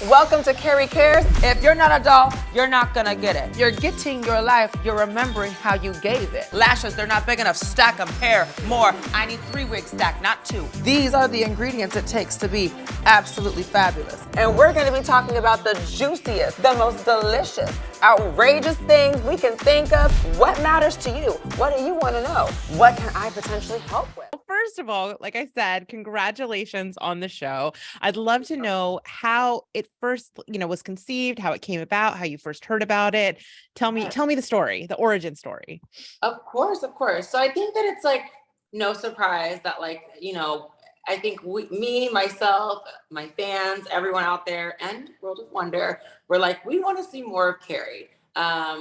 Welcome to Kerry Kares. If you're not a doll, you're not gonna get it. You're getting your life. You're remembering how you gave it. Lashes, they're not big enough. Stack them. Hair, more. I need 3 wigs stacked, not 2. These are the ingredients it takes to be absolutely fabulous. And we're going to be talking about the juiciest, the most delicious, outrageous things we can think of. What matters to you? What do you want to know? What can I potentially help with? First of all, like I said, congratulations on the show. I'd love to know how it first, was conceived, how it came about, how you first heard about it. Tell me the story, the origin story. Of course. So I think that it's like no surprise that I think me, myself, my fans, everyone out there, and World of Wonder, we're like, we want to see more of Kerri.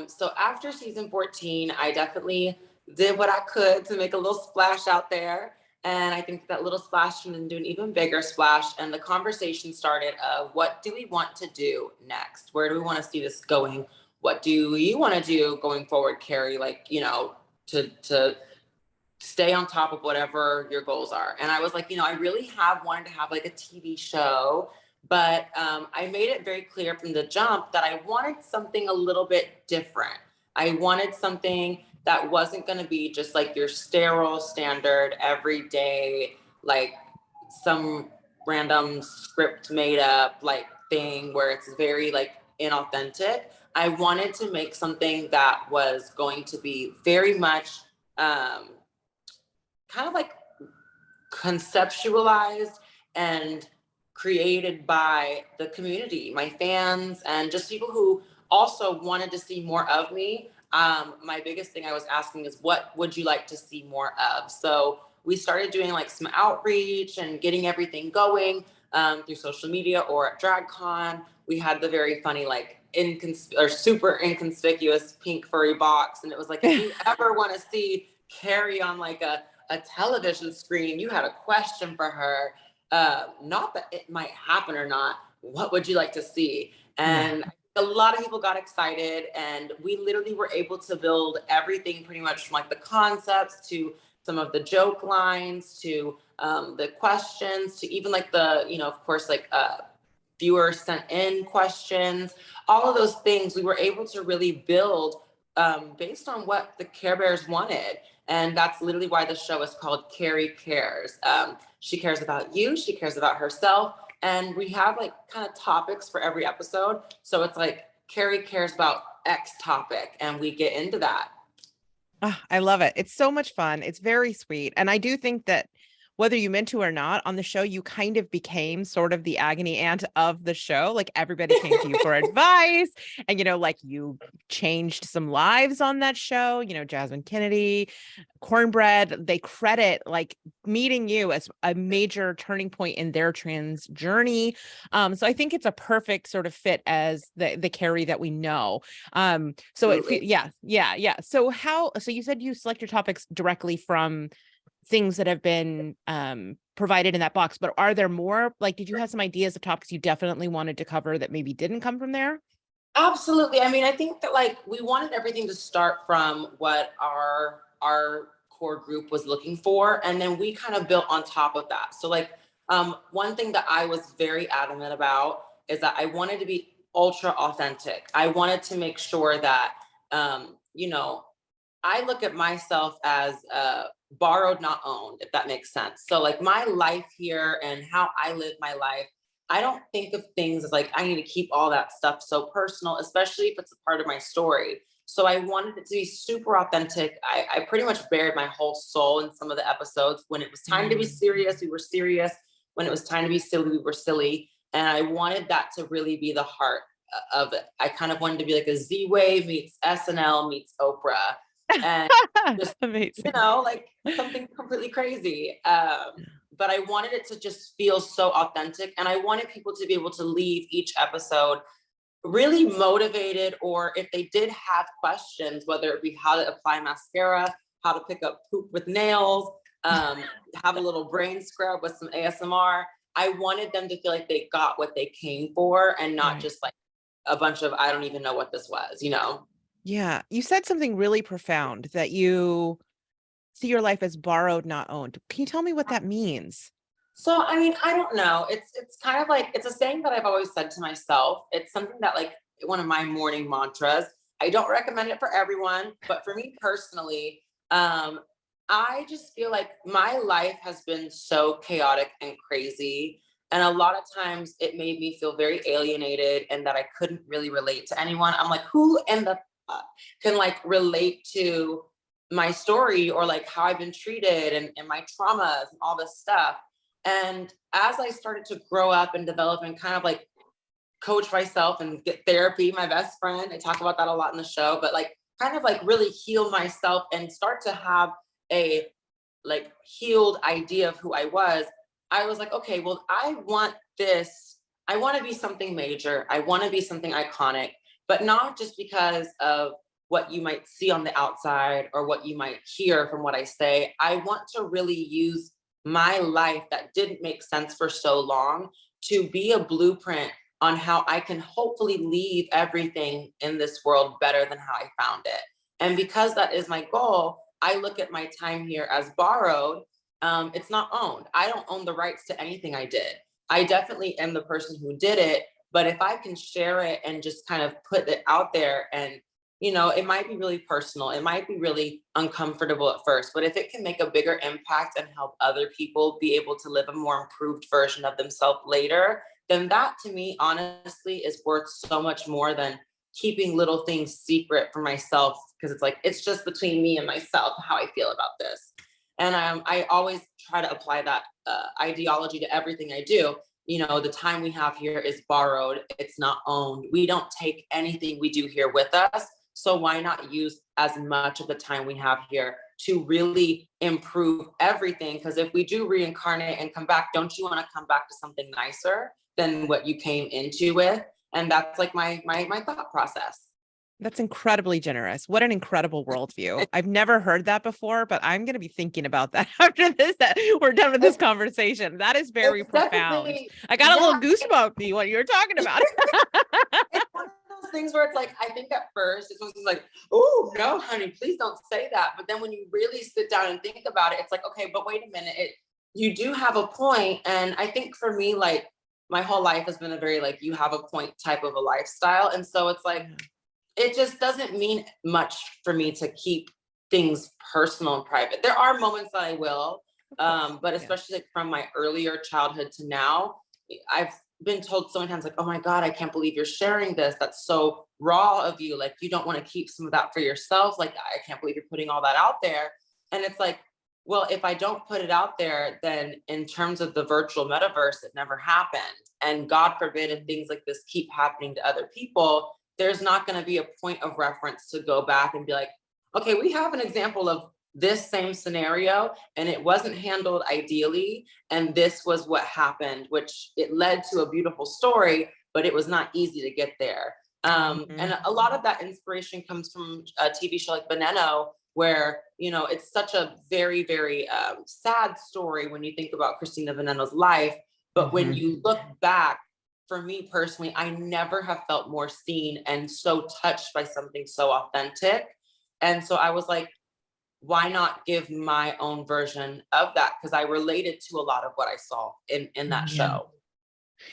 So after season 14, I definitely did what I could to make a little splash out there. And I think that little splash turned into an even bigger splash. And the conversation started of what do we want to do next? Where do we want to see this going? What do you want to do going forward, Kerri? To stay on top of whatever your goals are. And I was like, I really have wanted to have like a TV show, but I made it very clear from the jump that I wanted something a little bit different. I wanted something that wasn't going to be just like your sterile standard everyday, like some random script made up like thing where it's very like inauthentic. I wanted to make something that was going to be very much kind of like conceptualized and created by the community, my fans, and just people who also wanted to see more of me. My biggest thing I was asking is, what would you like to see more of? So we started doing like some outreach and getting everything going through social media or at DragCon. We had the very funny, like super inconspicuous pink furry box. And it was like, if you ever want to see Kerri on like a television screen, you had a question for her, not that it might happen or not, what would you like to see? And a lot of people got excited, and we literally were able to build everything pretty much from like the concepts to some of the joke lines to the questions to even like the, of course, like viewers sent in questions, all of those things we were able to really build based on what the Care Bears wanted. And that's literally why the show is called Kerry Kares. She cares about you. She cares about herself. And we have like kind of topics for every episode. So it's like Kerri cares about X topic, and we get into that. Oh, I love it. It's so much fun. It's very sweet. And I do think that whether you meant to or not, on the show, you kind of became sort of the agony aunt of the show. Like everybody came to you for advice, and, like you changed some lives on that show, Jasmine Kennedy, Cornbread, they credit like meeting you as a major turning point in their trans journey. So I think it's a perfect sort of fit as the Kerri that we know. So yeah. So you said you select your topics directly from things that have been provided in that box, but are there more? Like, did you have some ideas of topics you definitely wanted to cover that maybe didn't come from there? Absolutely. I mean, I think that like we wanted everything to start from what our core group was looking for, and then we kind of built on top of that. So like one thing that I was very adamant about is that I wanted to be ultra authentic. I wanted to make sure that I look at myself as borrowed, not owned, if that makes sense. So like my life here and how I live my life, I don't think of things as like, I need to keep all that stuff so personal, especially if it's a part of my story. So I wanted it to be super authentic. I pretty much buried my whole soul in some of the episodes. When it was time to be serious, we were serious. When it was time to be silly, we were silly. And I wanted that to really be the heart of it. I kind of wanted to be like a Z-Wave meets SNL meets Oprah. And just, amazing. Like something completely crazy. But I wanted it to just feel so authentic. And I wanted people to be able to leave each episode really motivated, or if they did have questions, whether it be how to apply mascara, how to pick up poop with nails, have a little brain scrub with some ASMR. I wanted them to feel like they got what they came for, and not just like a bunch of, I don't even know what this was, Yeah. You said something really profound, that you see your life as borrowed, not owned. Can you tell me what that means? So, I mean, I don't know. It's kind of like, it's a saying that I've always said to myself. It's something that, like, one of my morning mantras. I don't recommend it for everyone, but for me personally, um, I just feel like my life has been so chaotic and crazy. And a lot of times it made me feel very alienated and that I couldn't really relate to anyone. I'm like, who in the fuck can like relate to my story or like how I've been treated and my traumas and all this stuff. And as I started to grow up and develop and kind of like coach myself and get therapy, my best friend, I talk about that a lot in the show, but like kind of like really heal myself and start to have a like healed idea of who I was like, okay, well, I want this. I want to be something major. I want to be something iconic, but not just because of what you might see on the outside or what you might hear from what I say. I want to really use my life that didn't make sense for so long to be a blueprint on how I can hopefully leave everything in this world better than how I found it. And because that is my goal, I look at my time here as borrowed. It's not owned. I don't own the rights to anything I did. I definitely am the person who did it, but if I can share it and just kind of put it out there and it might be really personal. It might be really uncomfortable at first, but if it can make a bigger impact and help other people be able to live a more improved version of themselves later, then that to me, honestly, is worth so much more than keeping little things secret for myself. Because it's like, it's just between me and myself, how I feel about this. And I always try to apply that ideology to everything I do. The time we have here is borrowed. It's not owned. We don't take anything we do here with us. So why not use as much of the time we have here to really improve everything? Because if we do reincarnate and come back, don't you want to come back to something nicer than what you came into with? And that's like my thought process. That's incredibly generous. What an incredible worldview. I've never heard that before, but I'm going to be thinking about that after this, that we're done with this conversation. That is very profound. I got a little goosebumpy when you were talking about it. It's one of those things where it's like, I think at first it was like, oh no, honey, please don't say that. But then when you really sit down and think about it, it's like, okay, but wait a minute. You do have a point. And I think for me, like my whole life has been a very like, you have a point type of a lifestyle. And so it's like, it just doesn't mean much for me to keep things personal and private. There are moments that I will, but especially like from my earlier childhood to now, I've been told so many times like, oh my God, I can't believe you're sharing this. That's so raw of you. Like, you don't want to keep some of that for yourself. Like, I can't believe you're putting all that out there. And it's like, well, if I don't put it out there, then in terms of the virtual metaverse, it never happened. And God forbid if things like this keep happening to other people, there's not going to be a point of reference to go back and be like, okay, we have an example of this same scenario and it wasn't handled ideally. And this was what happened, which it led to a beautiful story, but it was not easy to get there. And a lot of that inspiration comes from a TV show like Veneno, where, it's such a very, very sad story when you think about Christina Veneno's life. But when you look back, for me personally, I never have felt more seen and so touched by something so authentic. And so I was like, why not give my own version of that? Because I related to a lot of what I saw in that show.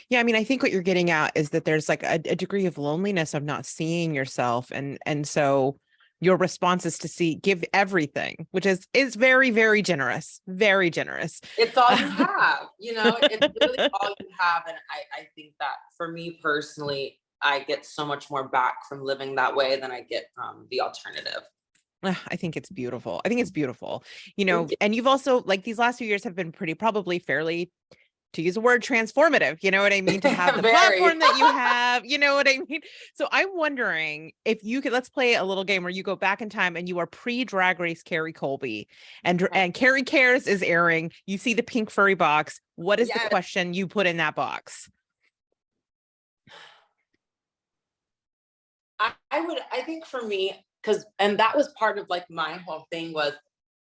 Yeah, I mean, I think what you're getting at is that there's like a degree of loneliness of not seeing yourself. And so your response is to give everything, which is very, very generous, very generous. It's all you have, it's really all you have. And I think that for me personally, I get so much more back from living that way than I get from the alternative. I think it's beautiful. I think it's beautiful, and you've also like these last few years have been fairly, to use a word, transformative, you know what I mean? To have the platform that you have, you know what I mean? So I'm wondering if you could, let's play a little game where you go back in time and you are pre-Drag Race Kerri Colby and Kerry Kares is airing. You see the pink furry box. What is the question you put in that box? I think for me, and that was part of like my whole thing was,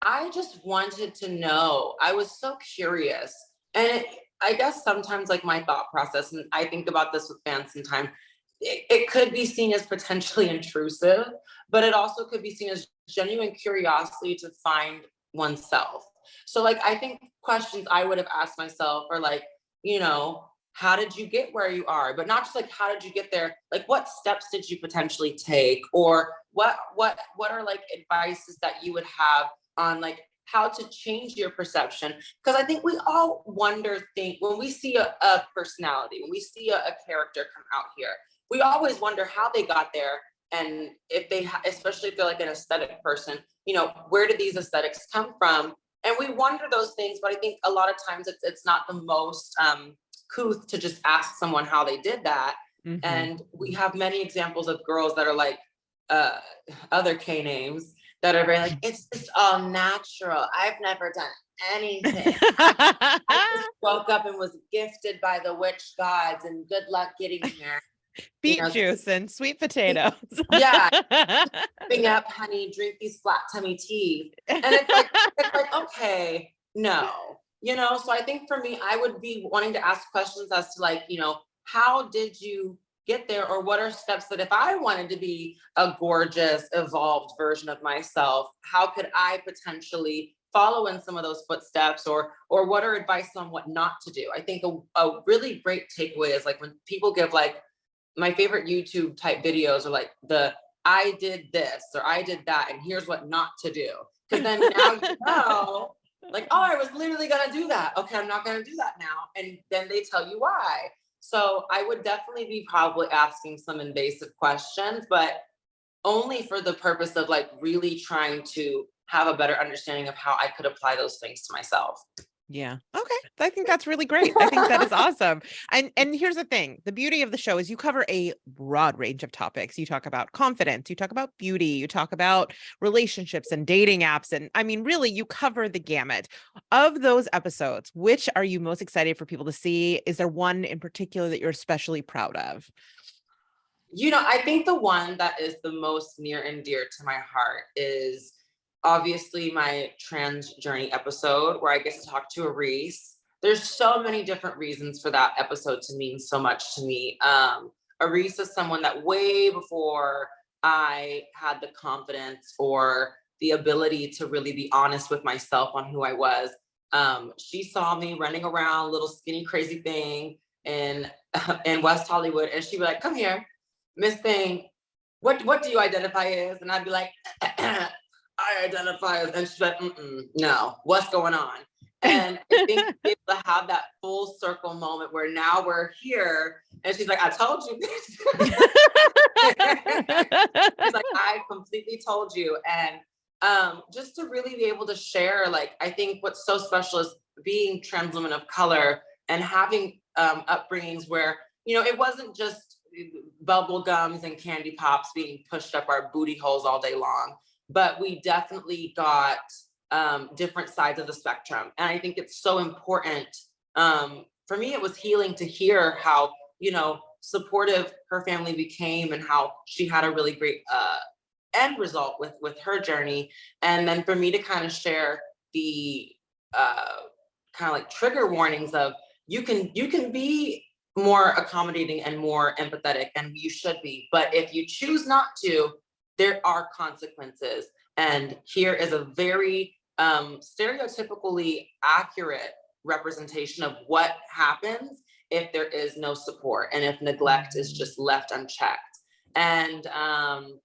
I just wanted to know. I was so curious. And I guess sometimes like my thought process, and I think about this with fans sometimes, it could be seen as potentially intrusive, but it also could be seen as genuine curiosity to find oneself. So like, I think questions I would have asked myself are like, you know, how did you get where you are? But not just like, how did you get there? Like, what steps did you potentially take? Or what are like advices that you would have on like how to change your perception? Because I think we all think when we see a personality, when we see a character come out here, we always wonder how they got there. And if they, especially if they're like an aesthetic person, you know, where did these aesthetics come from? And we wonder those things, but I think a lot of times it's not the most couth to just ask someone how they did that. Mhm. And we have many examples of girls that are like other K names that are very like, it's just all natural. I've never done anything. I just woke up and was gifted by the witch gods and good luck getting here. Beet You know, juice and sweet potatoes. yeah. Bring up, honey, drink these flat tummy teas. And it's like, okay, no, you know, so I think for me, I would be wanting to ask questions as to like, you know, how did you get there? Or what are steps that if I wanted to be a gorgeous, evolved version of myself, how could I potentially follow in some of those footsteps? Or what are advice on what not to do? I think a really great takeaway is like when people give like, my favorite YouTube type videos are like I did this or I did that and here's what not to do. Because then now you know, like, oh, I was literally gonna do that. Okay, I'm not gonna do that now. And then they tell you why. So I would definitely be probably asking some invasive questions, but only for the purpose of like really trying to have a better understanding of how I could apply those things to myself. Yeah. Okay. I think that's really great. I think that is awesome. And here's the thing. The beauty of the show is you cover a broad range of topics. You talk about confidence, you talk about beauty, you talk about relationships and dating apps. And I mean, really, you cover the gamut. Of those episodes, which are you most excited for people to see? Is there one in particular that you're especially proud of? You know, I think the one that is the most near and dear to my heart is obviously my trans journey episode where I get to talk to Reese. There's so many different reasons for that episode to mean so much to me. Reese is someone that way before I had the confidence or the ability to really be honest with myself on who I was. She saw me running around, little skinny crazy thing in West Hollywood, and she'd be like, "Come here, Miss Thing. What do you identify as?" And I'd be like, I identify as, and she's like, no, what's going on? And I think to be able to have that full circle moment where now we're here, and she's like, I told you. She's like, I completely told you. And just to really be able to share, like, I think what's so special is being trans women of color and having upbringings where, you know, it wasn't just bubble gums and candy pops being pushed up our booty holes all day long. But we definitely got different sides of the spectrum. And I think it's so important. For me, it was healing to hear how, you know, supportive her family became and how she had a really great end result with her journey. And then for me to kind of share the kind of like trigger warnings of you can be more accommodating and more empathetic, and you should be. But if you choose not to, there are consequences. And here is a very stereotypically accurate representation of what happens if there is no support and if neglect is just left unchecked. And I'm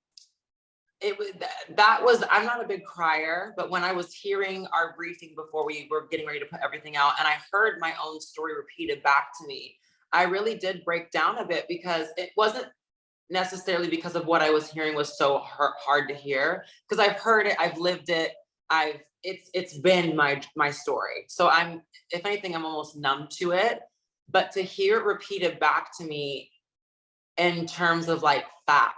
not a big crier, but when I was hearing our briefing before we were getting ready to put everything out, and I heard my own story repeated back to me, I really did break down a bit, because it wasn't necessarily because of what I was hearing was so hard to hear, because I've heard it, I've lived it, it's been my story. So if anything, I'm almost numb to it. But to hear it repeated back to me in terms of like fact,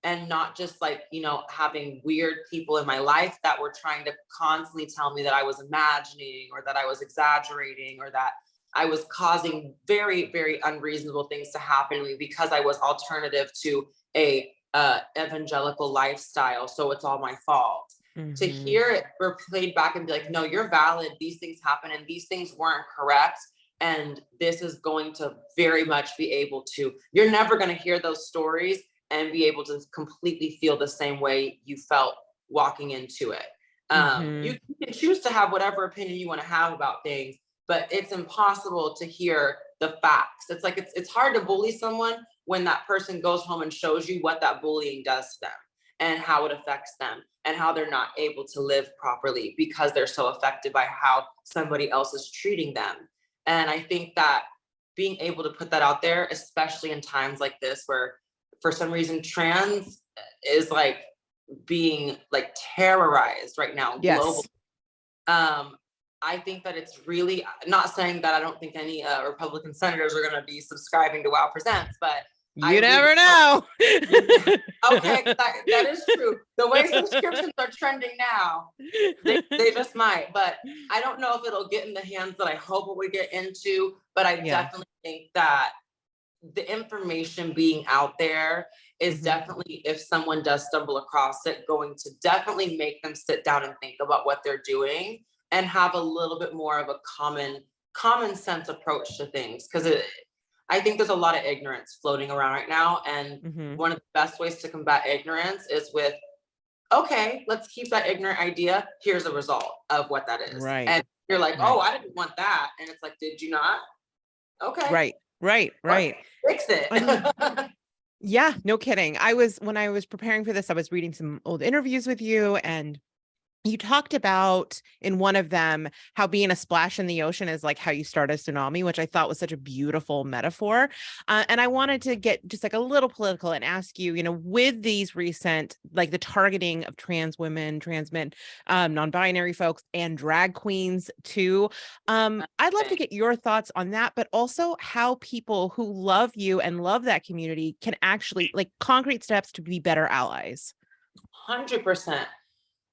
and not just like, you know, having weird people in my life that were trying to constantly tell me that I was imagining or that I was exaggerating or that I was causing very, very unreasonable things to happen to me because I was alternative to a evangelical lifestyle. So it's all my fault. Mm-hmm. To hear it replayed back and be like, no, you're valid. These things happen and these things weren't correct. And this is going to very much be able to, you're never going to hear those stories and be able to completely feel the same way you felt walking into it. You can choose to have whatever opinion you want to have about things, but it's impossible to hear the facts. It's like it's hard to bully someone when that person goes home and shows you what that bullying does to them and how it affects them and how they're not able to live properly because they're so affected by how somebody else is treating them. And I think that being able to put that out there, especially in times like this where for some reason trans is like being like terrorized right now globally. I think that it's really not saying that I don't think any Republican senators are going to be subscribing to Wow Presents, but you never know. Okay, that is true. The way subscriptions are trending now, they just might. But I don't know if it'll get in the hands that I hope it would get into. But I definitely think that the information being out there is definitely, if someone does stumble across it, going to definitely make them sit down and think about what they're doing and have a little bit more of a common sense approach to things. Because I think there's a lot of ignorance floating around right now. And one of the best ways to combat ignorance is with, okay, let's keep that ignorant idea. Here's a result of what that is. Right. And you're like, oh, I didn't want that. And it's like, did you not? Okay. Right. Fix it. Yeah, no kidding. When I was preparing for this, I was reading some old interviews with you, and you talked about in one of them how being a splash in the ocean is like how you start a tsunami, which I thought was such a beautiful metaphor. And I wanted to get just like a little political and ask you, with these recent, like the targeting of trans women, trans men, non-binary folks, and drag queens too. I'd love to get your thoughts on that, but also how people who love you and love that community can actually like concrete steps to be better allies. 100%.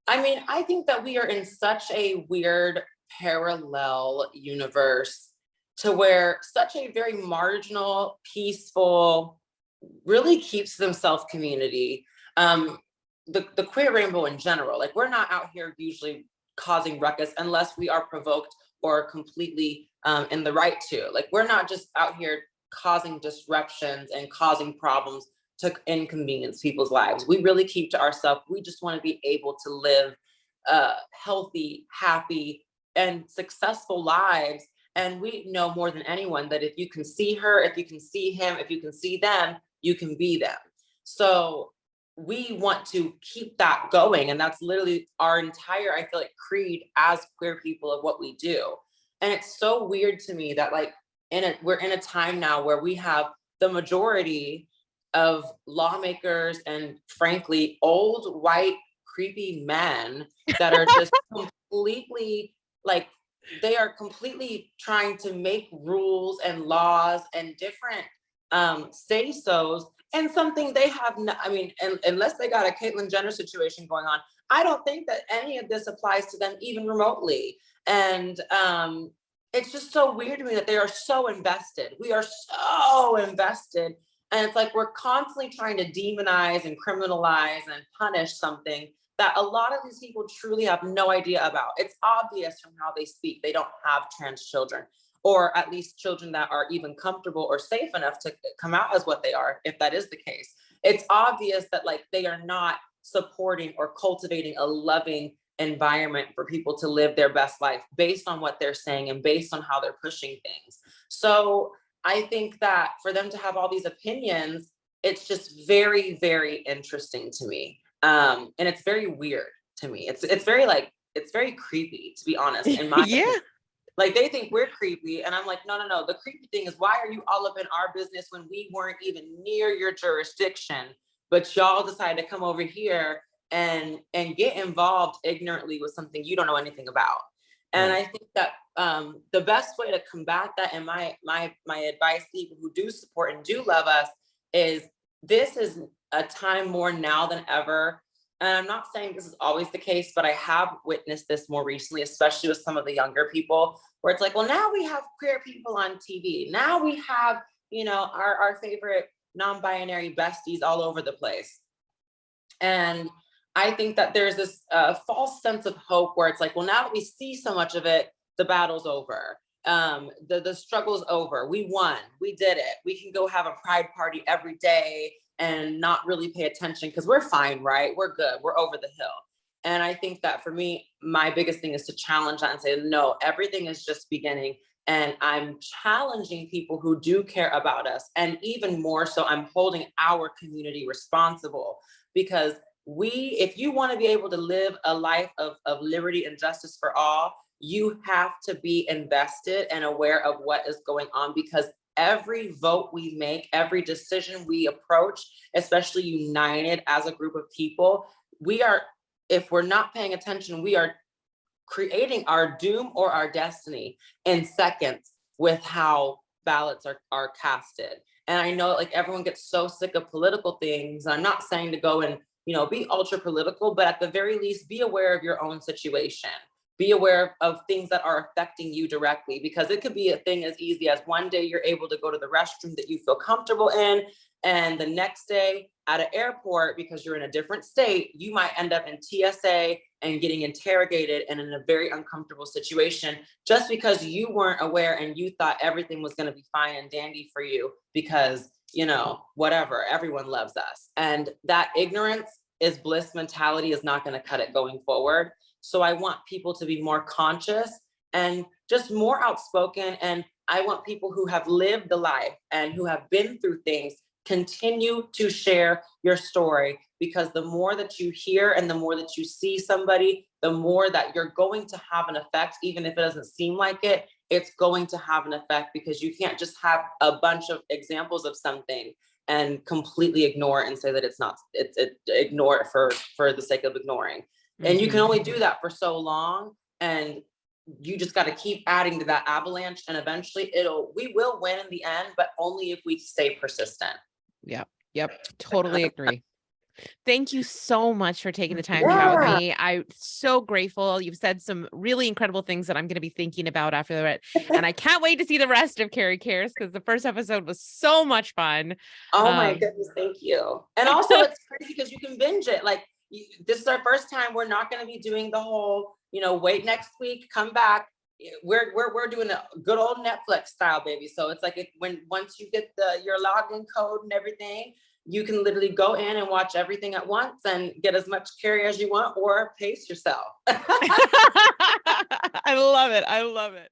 I mean, I think that we are in such a weird parallel universe to where such a very marginal, peaceful, really keeps themselves community. The queer rainbow in general, like we're not out here usually causing ruckus unless we are provoked or completely in the right to. Like we're not just out here causing disruptions and causing problems to inconvenience people's lives. We really keep to ourselves. We just want to be able to live healthy, happy, and successful lives. And we know more than anyone that if you can see her, if you can see him, if you can see them, you can be them. So we want to keep that going. And that's literally our entire, I feel like, creed as queer people of what we do. And it's so weird to me that like we're in a time now where we have the majority of lawmakers and frankly old white creepy men that are just completely like they are completely trying to make rules and laws and different say-sos and something they have unless they got a Caitlyn Jenner situation going on, I don't think that any of this applies to them even remotely. And it's just so weird to me that they are so invested. We are so invested. And it's like we're constantly trying to demonize and criminalize and punish something that a lot of these people truly have no idea about. It's obvious from how they speak. They don't have trans children, or at least children that are even comfortable or safe enough to come out as what they are, if that is the case. It's obvious that like they are not supporting or cultivating a loving environment for people to live their best life based on what they're saying and based on how they're pushing things. So I think that for them to have all these opinions, it's just very, very interesting to me. And it's very weird to me. It's very creepy, to be honest, in my opinion. Like they think we're creepy. And I'm like, no. The creepy thing is, why are you all up in our business when we weren't even near your jurisdiction, but y'all decided to come over here and get involved ignorantly with something you don't know anything about. And I think that the best way to combat that, and my advice to people who do support and do love us, is this is a time more now than ever. And I'm not saying this is always the case, but I have witnessed this more recently, especially with some of the younger people, where it's like, well, now we have queer people on TV. Now we have, our favorite non-binary besties all over the place. And I think that there's this false sense of hope where it's like, well, now that we see so much of it, the battle's over. The struggle's over. We won. We did it. We can go have a pride party every day and not really pay attention because we're fine, right? We're good. We're over the hill. And I think that for me, my biggest thing is to challenge that and say, no, everything is just beginning. And I'm challenging people who do care about us. And even more so, I'm holding our community responsible, because if you want to be able to live a life of liberty and justice for all, you have to be invested and aware of what is going on, because every vote we make, every decision we approach, especially united as a group of people, if we're not paying attention, we are creating our doom or our destiny in seconds with how ballots are casted. And I know like everyone gets so sick of political things. I'm not saying to go and, be ultra political, but at the very least, be aware of your own situation. Be aware of things that are affecting you directly, because it could be a thing as easy as one day you're able to go to the restroom that you feel comfortable in, and the next day at an airport, because you're in a different state, you might end up in TSA and getting interrogated and in a very uncomfortable situation, just because you weren't aware and you thought everything was going to be fine and dandy for you because, whatever, everyone loves us. And that ignorance is bliss mentality is not going to cut it going forward. So I want people to be more conscious and just more outspoken. And I want people who have lived the life and who have been through things continue to share your story, because the more that you hear and the more that you see somebody, the more that you're going to have an effect. Even if it doesn't seem like it, it's going to have an effect, because you can't just have a bunch of examples of something and completely ignore it and say that it's not, ignore it for the sake of ignoring. And you can only do that for so long. And you just got to keep adding to that avalanche, and eventually we will win in the end, but only if we stay persistent. Yep. Totally agree. Thank you so much for taking the time to chat with me. I'm so grateful. You've said some really incredible things that I'm going to be thinking about after it. And I can't wait to see the rest of Kerry Kares, because the first episode was so much fun. Oh my goodness. Thank you. And also it's crazy because you can binge it. Like this is our first time. We're not going to be doing the whole, wait next week, come back. We're doing a good old Netflix style, baby. So it's like once you get your login code and everything, you can literally go in and watch everything at once and get as much Kerry as you want, or pace yourself. I love it. I love it.